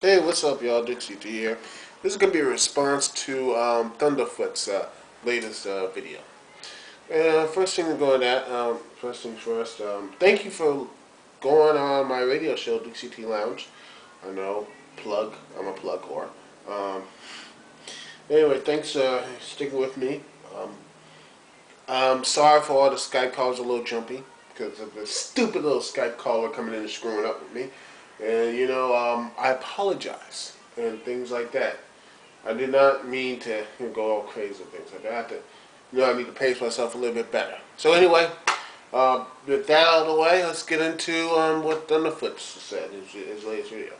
Hey, what's up, y'all? Dixie T here. This is going to be a response to Thunderfoot's latest video. First thing to go on that, first things first, thank you for going on my radio show, Dixie T Lounge. I know, I'm a plug whore. Um, anyway, thanks for sticking with me. Um, I'm sorry for all the Skype calls a little jumpy because of the stupid little Skype caller coming in and screwing up with me. And, I apologize and things like that. I did not mean to go all crazy and things like that. I need to pace myself a little bit better. So anyway, with that out of the way, let's get into what Thunderfoot said in his latest video.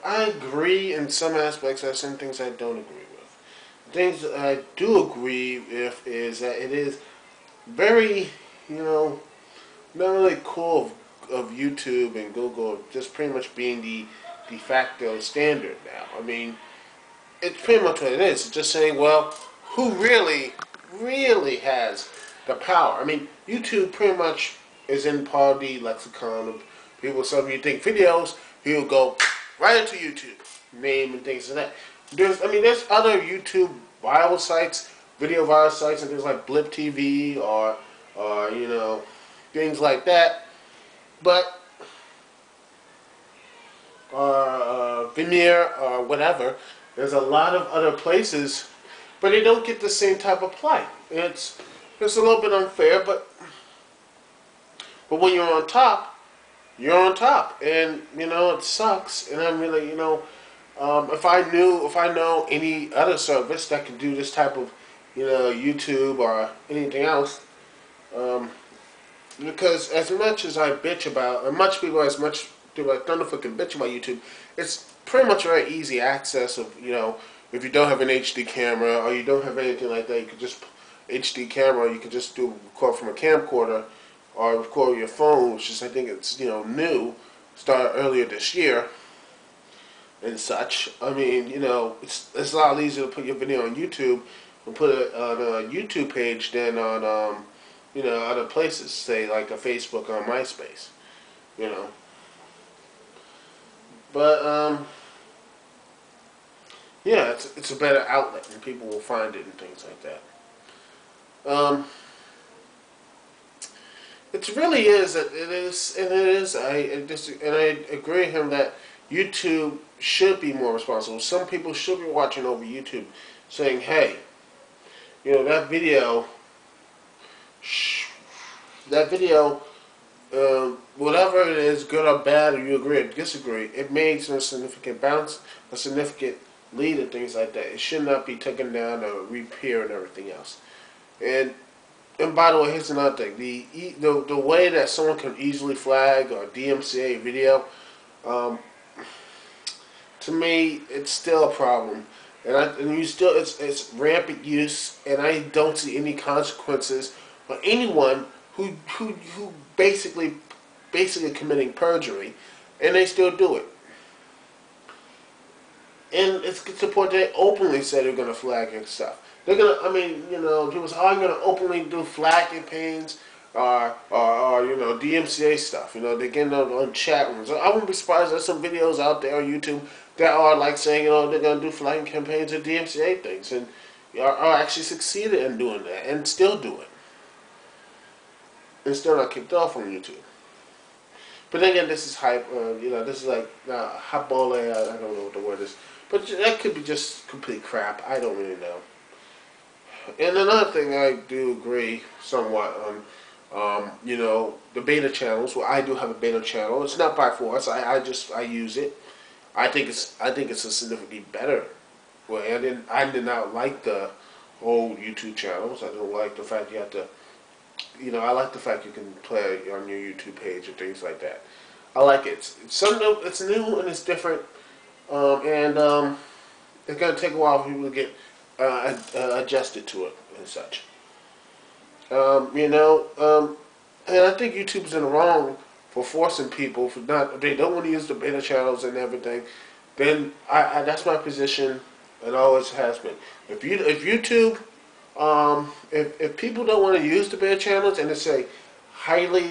I agree in some aspects. There are some things I don't agree with. Things that I do agree with is that it is very, not really cool of YouTube and Google just pretty much being the de facto standard now. I mean, it's pretty much what it is. It's just saying, well, who really has the power? I mean, YouTube pretty much is in part of the lexicon of people. So if you think videos, people go right into YouTube, name and things like that. There's other YouTube viral sites, video viral sites, and things like Blip TV or things like that. But Vimeo or whatever. There's a lot of other places, but they don't get the same type of play. It's a little bit unfair, but when you're on top, and it sucks. And I'm really, if I know any other service that can do this type of, YouTube or anything else, because as much as I bitch about, and as much people like Thunderfoot can bitch about YouTube, it's pretty much very easy access of, if you don't have an HD camera or you don't have anything like that, you could just, HD camera, you could just record from a camcorder or record with your phone, which is, I think it's, new, started earlier this year and such. I mean, it's a lot easier to put your video on YouTube and put it on a YouTube page than on, other places, say like a Facebook or a MySpace, you know. But yeah, it's a better outlet, and people will find it and things like that. It really is. It is, and it is. I agree with him that YouTube should be more responsible. Some people should be watching over YouTube, saying, "Hey, that video, whatever it is, good or bad, or you agree or disagree, it made some significant bounce, a significant lead, and things like that. It should not be taken down or repair and everything else." And by the way, here's another thing: the way that someone can easily flag or DMCA a video, to me, it's still a problem. It's rampant use, and I don't see any consequences for anyone who basically committing perjury, and they still do it. And it's to the point they openly say they're going to flag and stuff. They're going to, people say, "Oh, I'm going to openly do flag campaigns or DMCA stuff." They're getting on chat rooms. I wouldn't be surprised there's some videos out there on YouTube that are like saying, they're going to do flag campaigns or DMCA things, and are actually succeeded in doing that and still do it. And still not kicked off on YouTube. But then again, this is hype. This is like hyperbole. I don't know what the word is, but that could be just complete crap. I don't really know. And another thing I do agree somewhat on, the beta channels. Well, I do have a beta channel. It's not by force. I use it. I think it's a significantly better way. I did not like the old YouTube channels. I don't like the fact you have to. I like the fact you can play on your YouTube page and things like that. I like it. It's new and it's different, and it's going to take a while for people to get adjusted to it and such. And I think YouTube's in the wrong for forcing people if they don't want to use the beta channels and everything. Then that's my position, and always has been. If YouTube if people don't want to use the beta channels, and they say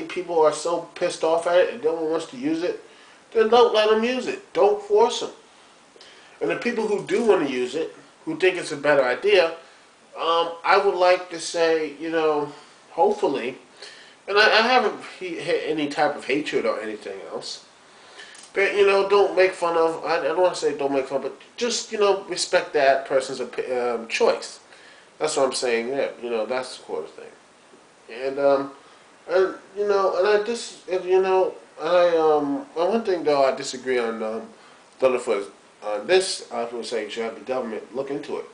people are so pissed off at it and no one wants to use it, then don't let them use it. Don't force them. And the people who do want to use it, who think it's a better idea, I would like to say, hopefully, and I haven't hit any type of hatred or anything else, but, don't make fun of, I don't want to say don't make fun, but just, respect that person's choice. That's what I'm saying there. That's the core thing. And I just, one thing though I disagree on, Thunderfoot, on this, I would say should have the government look into it.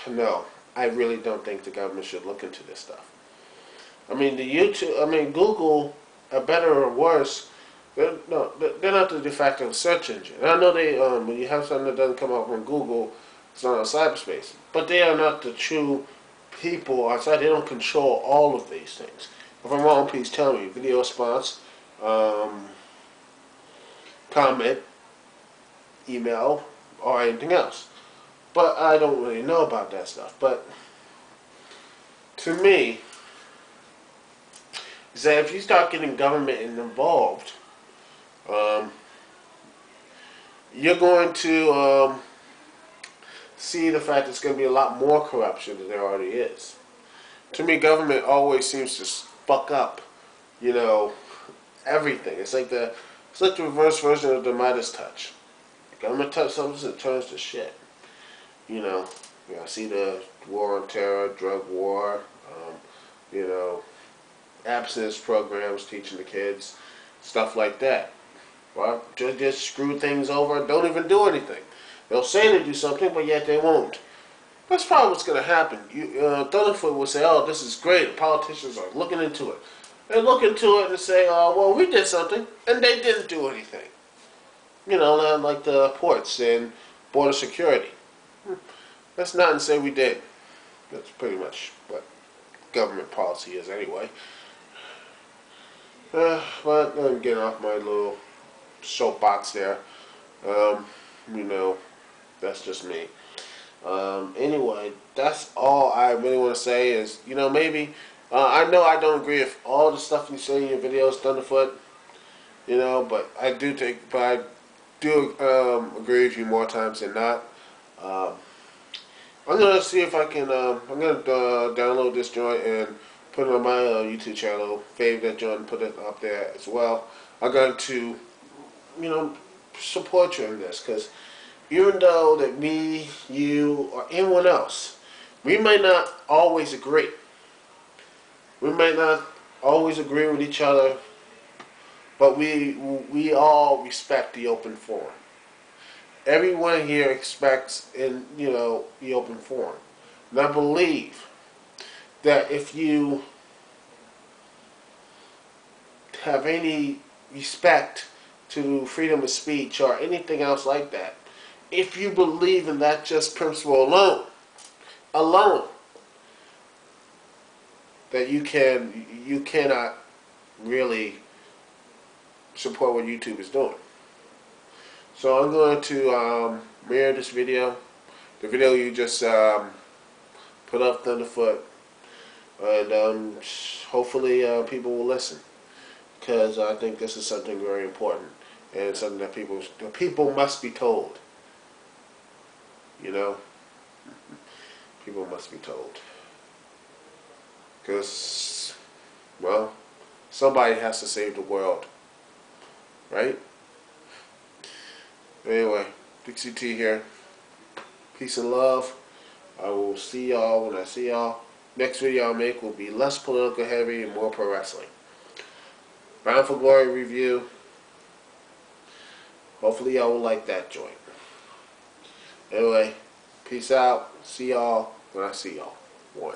No, I really don't think the government should look into this stuff. I mean, Google, better or worse, they're not the de facto search engine. And I know they, when you have something that doesn't come up from Google, it's not on cyberspace. But they are not the true people outside. They don't control all of these things. If I'm wrong, please tell me. Video response, comment, email, or anything else. But I don't really know about that stuff. But to me, is that if you start getting government involved, you're going to see the fact there's going to be a lot more corruption than there already is. To me, government always seems to fuck up, everything. It's like the reverse version of the Midas touch. Government touch something, it turns to shit. I see the war on terror, drug war, abstinence programs teaching the kids, stuff like that. Well, just screw things over and don't even do anything. They'll say they do something, but yet they won't. That's probably what's going to happen. Thunderfoot will say, oh, this is great. The politicians are looking into it. They look into it and say, oh, well, we did something, and they didn't do anything. Like the ports and border security. That's not to say we did. That's pretty much what government policy is anyway. But I'm getting off my little soapbox there. That's just me. Anyway, that's all I really want to say is, maybe, I know I don't agree with all the stuff you say in your videos, Thunderfoot, but I do agree with you more times than not. I'm going to see if I can, I'm going to download this joint and put it on my YouTube channel, fave that joint and put it up there as well. I'm going to, support you in this, because even though that me, you, or anyone else, we may not always agree. We may not always agree with each other, but we all respect the open forum. Everyone here expects the open forum. And I believe that if you have any respect to freedom of speech or anything else like that, if you believe in that just principle alone, that you cannot really support what YouTube is doing. So I'm going to mirror this video, the video you just put up, Thunderfoot, and hopefully people will listen, because I think this is something very important and something that people must be told. People must be told, because, well, somebody has to save the world, right? Anyway, Dixie T here. Peace and love. I will see y'all when I see y'all. Next video I'll make will be less political heavy and more pro wrestling. Bound for Glory review. Hopefully y'all will like that joint. Anyway, peace out. See y'all when I see y'all. One.